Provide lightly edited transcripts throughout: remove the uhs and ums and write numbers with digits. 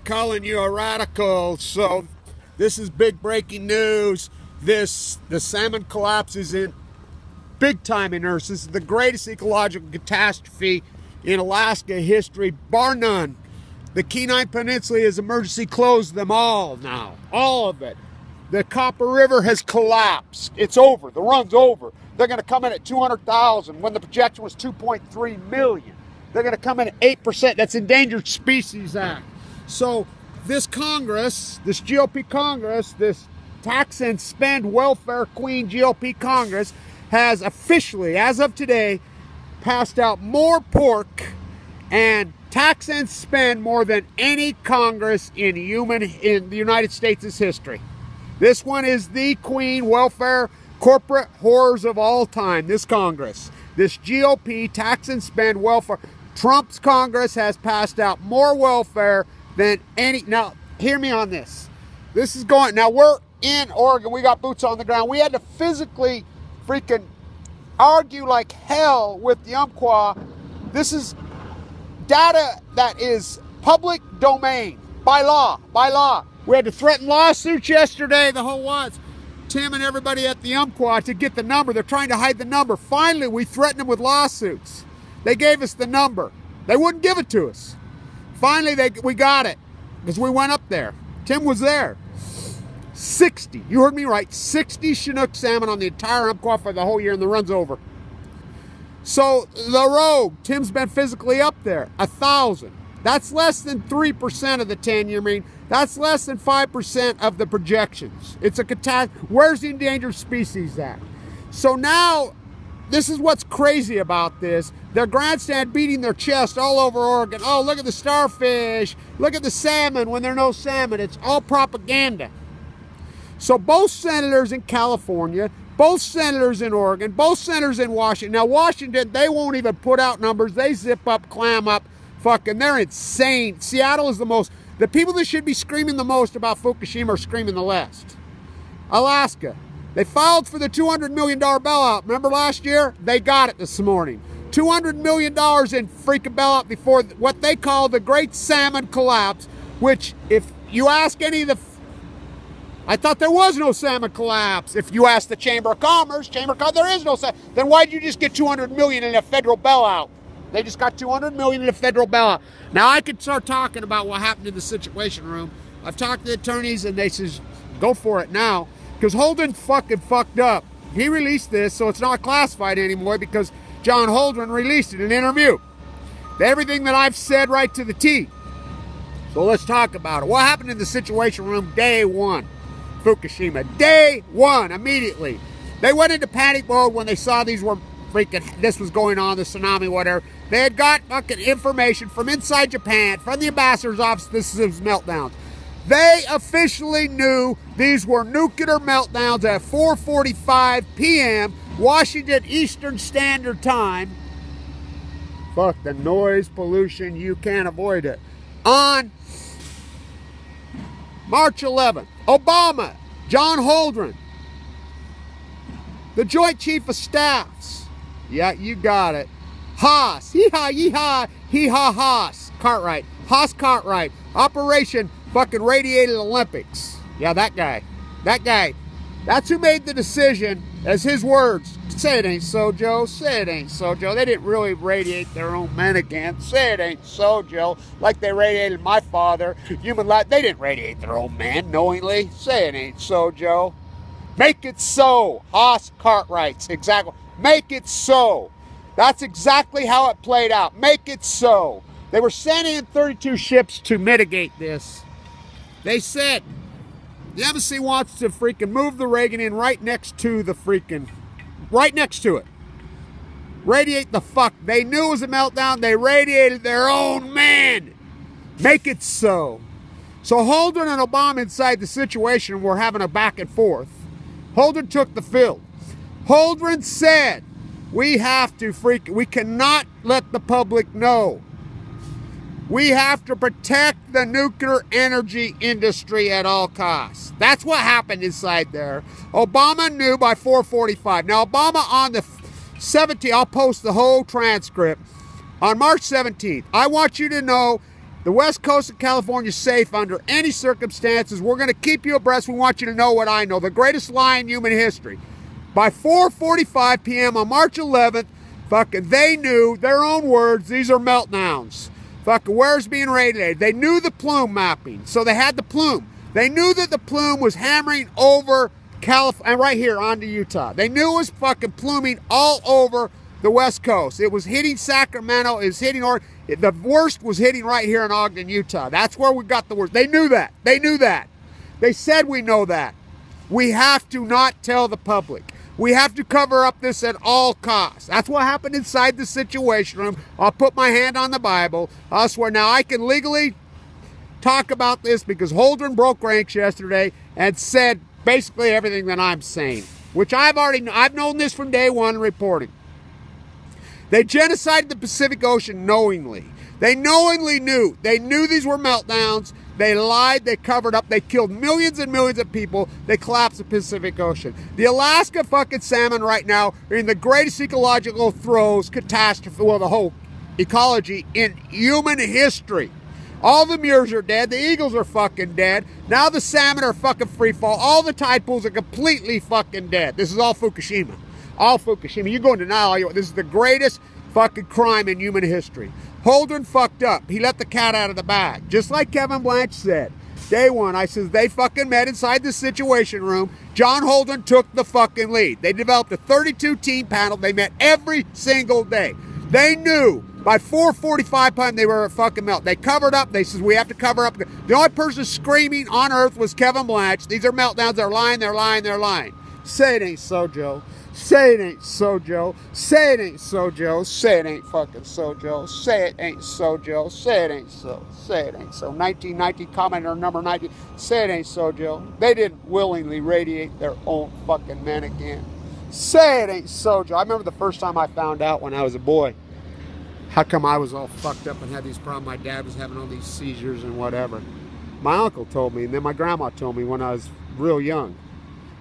calling you a radical. So this is big breaking news. The salmon collapse is in big time in Earth. This is the greatest ecological catastrophe in Alaska history, bar none. The Kenai Peninsula has emergency closed them all now, all of it. The Copper River has collapsed. It's over. The run's over. They're going to come in at 200,000 when the projection was 2.3 million. They're going to come in at 8%. That's Endangered Species Act. So this Congress, this GOP Congress, this tax and spend welfare queen GOP Congress has officially, as of today, passed out more pork and tax and spend more than any Congress in the United States' history. This one is the queen welfare corporate whores of all time, this Congress. This GOP tax and spend welfare. Trump's Congress has passed out more welfare than any. Now, hear me on this. This is going, now we're in Oregon. We got boots on the ground. We had to physically freaking argue like hell with the Umpqua. This is data that is public domain by law, We had to threaten lawsuits yesterday, the whole was. Tim and everybody at the Umpqua to get the number. They're trying to hide the number. Finally, we threatened them with lawsuits. They gave us the number. They wouldn't give it to us. Finally, we got it because we went up there. Tim was there. 60, you heard me right, 60 Chinook salmon on the entire Umpqua for the whole year, and the run's over. So the Rogue, Tim's been physically up there, 1,000. That's less than 3% of the 10-year mean. That's less than 5% of the projections. It's a catastrophe. Where's the Endangered Species Act? So now, this is what's crazy about this. Their grandstand beating their chest all over Oregon. Oh, look at the starfish. Look at the salmon when there are no salmon. It's all propaganda. So both senators in California, both senators in Oregon, both senators in Washington. Now, Washington, they won't even put out numbers. They zip up, clam up. Fucking, they're insane. Seattle is the people that should be screaming the most about Fukushima are screaming the least. Alaska, they filed for the $200 million bailout. Remember last year? They got it this morning. $200 million in freaking bailout before what they call the Great Salmon Collapse, which if you ask any of the... I thought there was no salmon collapse. If you ask the Chamber of Commerce, there is no salmon. Then why'd you just get $200 million in a federal bailout? They just got $200 million in a federal bailout. Now I could start talking about what happened in the Situation Room. I've talked to the attorneys and they says, go for it now. Because Holden fucking fucked up. He released this, so it's not classified anymore because John Holden released it in an interview. Everything that I've said right to the T. So let's talk about it. What happened in the Situation Room day one? Fukushima. Day one, immediately. They went into panic mode when they saw this was going on, the tsunami, whatever. They had got fucking information from inside Japan, from the ambassador's office, this is meltdowns. They officially knew these were nuclear meltdowns at 4:45 p.m. Washington Eastern Standard Time. Fuck the noise pollution, you can't avoid it. On March 11th, Obama, John Holdren, the Joint Chief of Staffs, yeah, you got it, Haas, yee-haw, yee-haw, hee-haw, Haas, Cartwright, Haas Cartwright, Operation fucking Radiated Olympics. Yeah, that guy, that's who made the decision, as his words. Say it ain't so, Joe. Say it ain't so, Joe. They didn't really radiate their own men again. Say it ain't so, Joe. Like they radiated my father. Human life. They didn't radiate their own men knowingly. Say it ain't so, Joe. Make it so. Haas Cartwrights. Exactly. Make it so. That's exactly how it played out. Make it so. They were sending in 32 ships to mitigate this. They said the embassy wants to freaking move the Reagan in right next to the freaking... right next to it. Radiate the fuck. They knew it was a meltdown. They radiated their own men. Make it so. So Holden and Obama inside the situation were having a back and forth. Holden took the field. Holden said, we cannot let the public know. We have to protect the nuclear energy industry at all costs. That's what happened inside there. Obama knew by 4:45. Now, Obama on the 17th, I'll post the whole transcript. On March 17th, I want you to know The west coast of California is safe under any circumstances. We're going to keep you abreast. We want you to know what I know. The greatest lie in human history. By 4:45 p.m. on March 11th, fucking they knew, their own words, these are meltdowns. Fucking where's being radiated? They knew the plume mapping, so they had the plume. They knew that the plume was hammering over California, and right here onto Utah. They knew it was fucking pluming all over the west coast. It was hitting Sacramento, it was hitting Oregon. The worst was hitting right here in Ogden, Utah. That's where we got the worst. They knew that. They knew that. They said we know that. We have to not tell the public. We have to cover up this at all costs. That's what happened inside the Situation Room. I'll put my hand on the Bible. I swear. Now, I can legally talk about this because Holdren broke ranks yesterday and said basically everything that I'm saying, which I've known this from day one reporting. They genocided the Pacific Ocean knowingly. They knowingly knew. They knew these were meltdowns. They lied, they covered up, they killed millions and millions of people, they collapsed the Pacific Ocean. The Alaska fucking salmon right now are in the greatest ecological throes, catastrophe, well, the whole ecology in human history. All the mures are dead, the eagles are fucking dead, now the salmon are fucking free fall, all the tide pools are completely fucking dead. This is all Fukushima. All Fukushima. You go in denial, this is the greatest fucking crime in human history. Holdren fucked up. He let the cat out of the bag. Just like Kevin Blanch said. Day one, I says they fucking met inside the Situation Room. John Holdren took the fucking lead. They developed a 32-team panel. They met every single day. They knew by 4:45 p.m. they were a fucking melt. They covered up. They says we have to cover up. The only person screaming on earth was Kevin Blanch. These are meltdowns. They're lying. They're lying. They're lying. Say it ain't so, Joe. Say it ain't so, Joe. Say it ain't so, Joe. Say it ain't fucking so, Joe. Say it ain't so, Joe. Say it ain't so. Say it ain't so. 1990, commenter number 19. Say it ain't so, Joe. They didn't willingly radiate their own fucking men again. Say it ain't so, Joe. I remember the first time I found out when I was a boy. How come I was all fucked up and had these problems? My dad was having all these seizures and whatever. My uncle told me, and then my grandma told me when I was real young.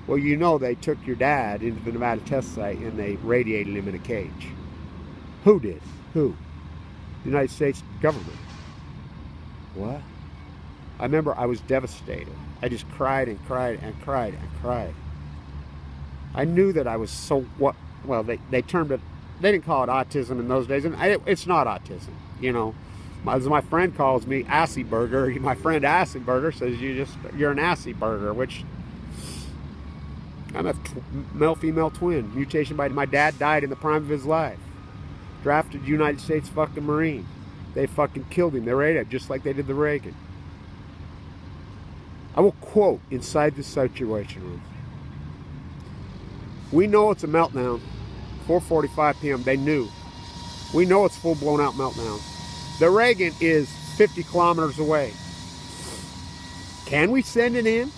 Well, you know they took your dad into the Nevada test site and they radiated him in a cage. Who did? Who? The United States government. What? I remember I was devastated. I just cried and cried and cried and cried. I knew that I was so, well, they termed it, they didn't call it autism in those days, and it's not autism, you know. As my friend calls me, assy burger, my friend assy burger says you're an assy burger, which I'm a male-female twin. Mutation by my dad died in the prime of his life. Drafted United States fucking Marine. They fucking killed him. They raided him just like they did the Reagan. I will quote inside the Situation Room. We know it's a meltdown. 4:45 p.m. They knew. We know it's full blown out meltdown. The Reagan is 50 kilometers away. Can we send it in?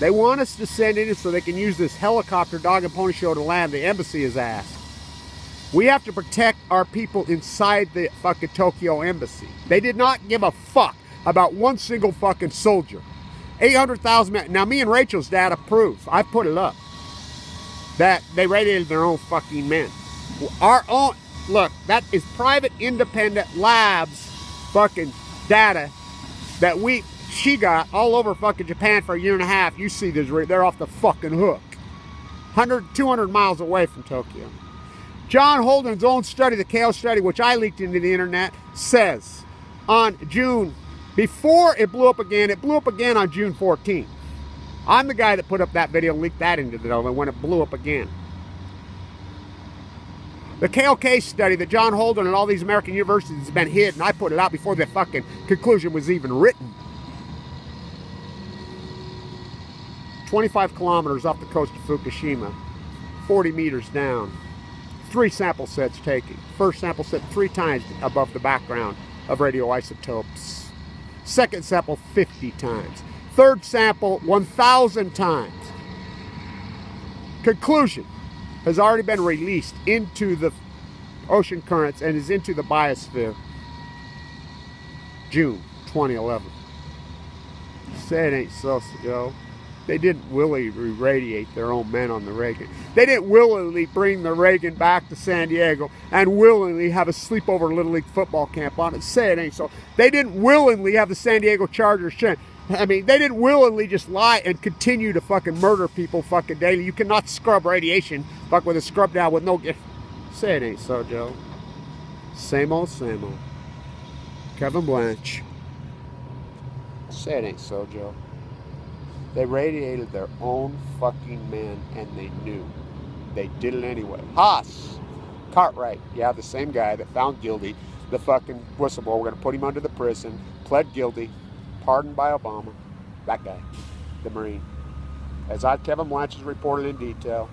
They want us to send it in so they can use this helicopter dog and pony show to land. The embassy is asked. We have to protect our people inside the fucking Tokyo embassy. They did not give a fuck about one single fucking soldier. 800,000 men. Now, me and Rachel's dad approves. I put it up. That they radiated their own fucking men. Our own, look, that is private independent labs fucking data that she got all over fucking Japan for a year and a half. You see this, they're off the fucking hook. 200 miles away from Tokyo. John Holdren's own study, the KO study, which I leaked into the internet, says on June, before it blew up again on June 14th. I'm the guy that put up that video and leaked that into the domain when it blew up again. The KOK study that John Holdren and all these American universities has been hid, and I put it out before the fucking conclusion was even written. 25 kilometers off the coast of Fukushima, 40 meters down. 3 sample sets taken. First sample set 3 times above the background of radioisotopes. Second sample 50 times. Third sample 1,000 times. Conclusion has already been released into the ocean currents and is into the biosphere. June 2011. Say it ain't so, Joe. They didn't willingly irradiate their own men on the Reagan. They didn't willingly bring the Reagan back to San Diego and willingly have a sleepover Little League football camp on it. Say it ain't so. They didn't willingly have the San Diego Chargers. I mean, they didn't willingly just lie and continue to fucking murder people fucking daily. You cannot scrub radiation fuck with a scrub down with no... Say it ain't so, Joe. Same old, same old. Kevin Blanch. Say it ain't so, Joe. They radiated their own fucking men, and they knew. They did it anyway. Haas, Cartwright, yeah, the same guy that found guilty, the fucking whistleblower. We're going to put him under the prison, pled guilty, pardoned by Obama. That guy, the Marine. As Kevin Blanch has reported in detail,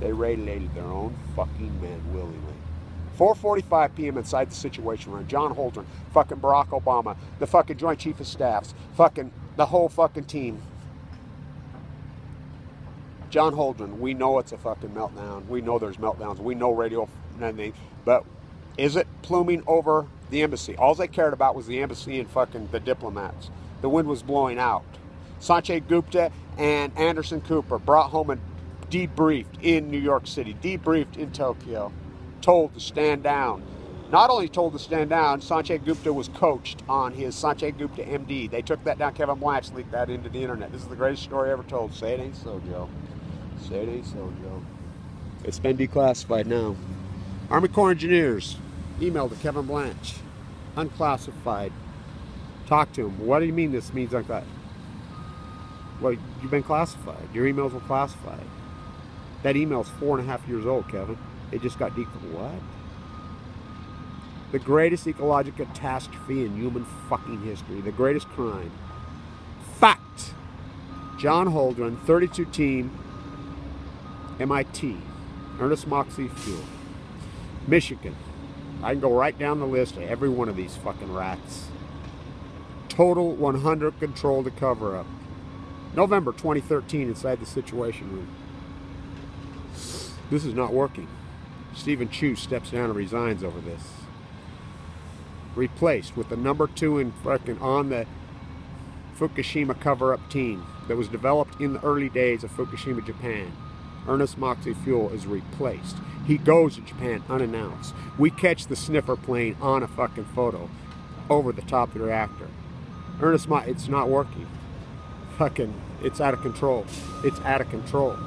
they radiated their own fucking men willingly. 4:45 p.m. inside the Situation Room. John Holdren, fucking Barack Obama, the fucking Joint Chief of Staffs, fucking the whole fucking team. John Holdren, we know it's a fucking meltdown. We know there's meltdowns. We know radio and everything. But is it pluming over the embassy? All they cared about was the embassy and fucking the diplomats. The wind was blowing out. Sanjay Gupta and Anderson Cooper brought home and debriefed in New York City, debriefed in Tokyo, told to stand down. Not only told to stand down, Sanjay Gupta was coached on his Sanjay Gupta MD. They took that down. Kevin Blanch leaked that into the internet. This is the greatest story ever told. Say it ain't so, Joe. Say it ain't so, Joe. It's been declassified now. Army Corps Engineers, email to Kevin Blanch. Unclassified. Talk to him. What do you mean this means like that? Well, you've been classified. Your emails were classified. That email's 4.5 years old, Kevin. It just got what? The greatest ecological catastrophe in human fucking history. The greatest crime. Fact. John Holdren, 32 team, MIT. Ernest Moxley Fuel. Michigan. I can go right down the list of every one of these fucking rats. Total 100 control to cover up. November 2013 inside the Situation Room. This is not working. Stephen Chu steps down and resigns over this. Replaced with the number 2 in fucking on the Fukushima cover-up team that was developed in the early days of Fukushima, Japan. Ernest Moxley Fuel is replaced. He goes to Japan unannounced. We catch the sniffer plane on a fucking photo over the top of the reactor. It's not working. Fucking, it's out of control. It's out of control.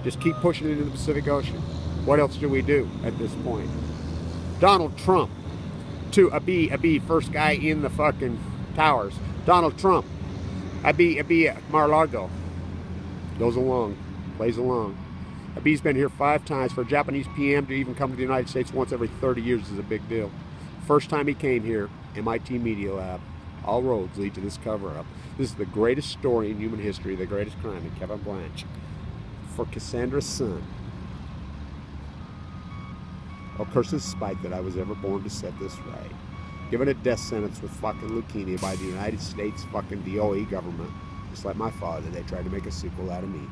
Just keep pushing it into the Pacific Ocean. What else do we do at this point? Donald Trump, to Abiy, first guy in the fucking towers. Donald Trump, Abiy Mar-a-Lago, goes along, plays along. Abiy's been here 5 times. For a Japanese PM to even come to the United States once every 30 years is a big deal. First time he came here, MIT Media Lab. All roads lead to this cover-up. This is the greatest story in human history, the greatest crime in Kevin Blanch. For Cassandra's son. Oh, curse his spite that I was ever born to set this right. Given a death sentence with fucking leukemia by the United States fucking DOE government. Just like my father, they tried to make a sequel out of me.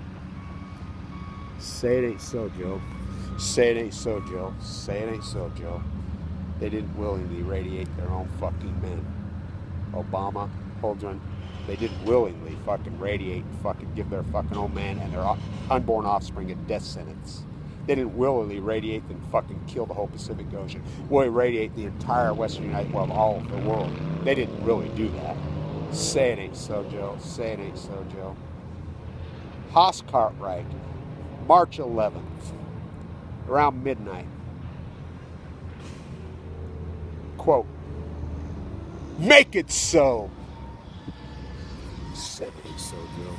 Say it ain't so, Joe. Say it ain't so, Joe. Say it ain't so, Joe. They didn't willingly irradiate their own fucking men. Obama, Holdren, they didn't willingly fucking radiate and fucking give their fucking old man and their unborn offspring a death sentence. They didn't willingly radiate and fucking kill the whole Pacific Ocean. Well, irradiate the entire Western United, well, all of the world. They didn't really do that. Say it ain't so, Joe. Say it ain't so, Joe. Haas Cartwright, March 11th, around midnight. Quote, "Make it so." Say it ain't so, Joe.